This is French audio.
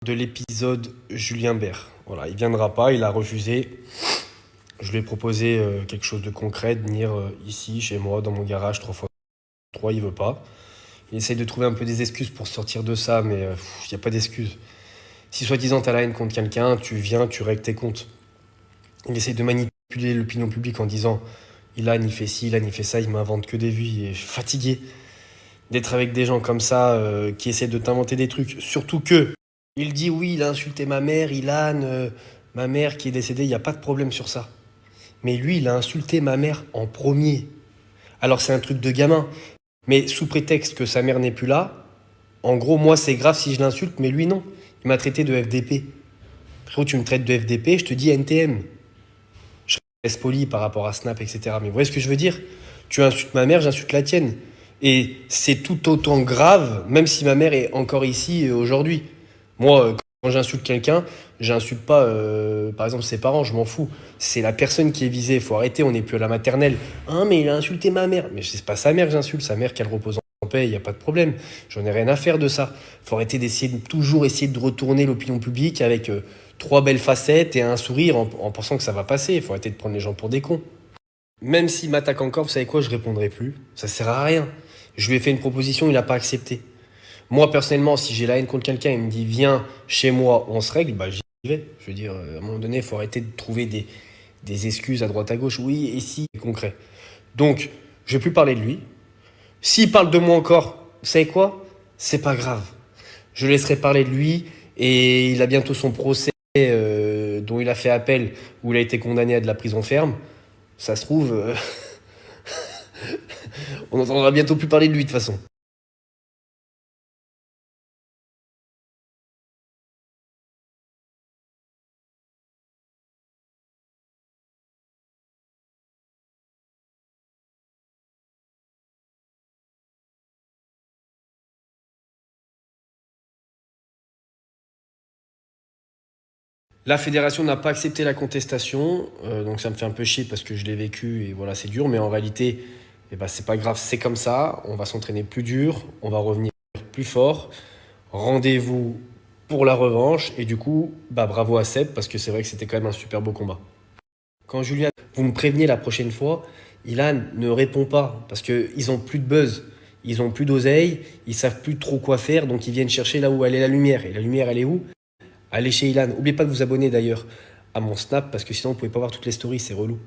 De l'épisode Julien Bert. Voilà, il viendra pas, il a refusé. Je lui ai proposé quelque chose de concret, de venir ici, chez moi, dans mon garage, 3x3, il veut pas. Il essaye de trouver un peu des excuses pour sortir de ça, mais il n'y a pas d'excuses. Si soi-disant t'as la haine contre quelqu'un, tu viens, tu règles tes comptes. Il essaye de manipuler l'opinion publique en disant Ilan il fait ci, Ilan il fait ça, il m'invente que des vues, et je suis fatigué d'être avec des gens comme ça qui essaient de t'inventer des trucs. Surtout que il dit oui, il a insulté ma mère, Ilan, ma mère qui est décédée, il n'y a pas de problème sur ça. Mais lui, il a insulté ma mère en premier. Alors c'est un truc de gamin. Mais sous prétexte que sa mère n'est plus là, en gros, moi c'est grave si je l'insulte, mais lui non. Il m'a traité de FDP. Frérot, tu me traites de FDP, je te dis NTM. Je reste poli par rapport à Snap, etc. Mais vous voyez ce que je veux dire? Tu insultes ma mère, j'insulte la tienne. Et c'est tout autant grave, même si ma mère est encore ici aujourd'hui. Moi, quand j'insulte quelqu'un, j'insulte pas, par exemple, ses parents, je m'en fous. C'est la personne qui est visée. Il faut arrêter, on n'est plus à la maternelle. Hein, mais il a insulté ma mère. Mais c'est pas sa mère que j'insulte, sa mère qu'elle repose en paix, il n'y a pas de problème. J'en ai rien à faire de ça. Il faut arrêter d'essayer de toujours essayer de retourner l'opinion publique avec trois belles facettes et un sourire en pensant que ça va passer. Il faut arrêter de prendre les gens pour des cons. Même s'il m'attaque encore, vous savez quoi, je répondrai plus. Ça sert à rien. Je lui ai fait une proposition, il n'a pas accepté. Moi, personnellement, si j'ai la haine contre quelqu'un, il me dit viens chez moi, on se règle, bah j'y vais. Je veux dire, à un moment donné, il faut arrêter de trouver des excuses à droite à gauche. Oui, et si, c'est concret. Donc, je vais plus parler de lui. S'il parle de moi encore, vous savez quoi? C'est pas grave. Je laisserai parler de lui et il a bientôt son procès dont il a fait appel, où il a été condamné à de la prison ferme. Ça se trouve, on n'entendra bientôt plus parler de lui de toute façon. La fédération n'a pas accepté la contestation, donc ça me fait un peu chier parce que je l'ai vécu et voilà, c'est dur, mais en réalité, eh ben, c'est pas grave, c'est comme ça, on va s'entraîner plus dur, on va revenir plus fort. Rendez-vous pour la revanche et du coup, bah bravo à Seb parce que c'est vrai que c'était quand même un super beau combat. Quand Julien, vous me prévenez la prochaine fois, Ilan ne répond pas parce qu'ils ont plus de buzz, ils ont plus d'oseille, ils savent plus trop quoi faire, donc ils viennent chercher là où elle est la lumière. Et la lumière, elle est où? Allez chez Ilan. N'oubliez pas de vous abonner d'ailleurs à mon Snap parce que sinon vous pouvez pas voir toutes les stories, c'est relou.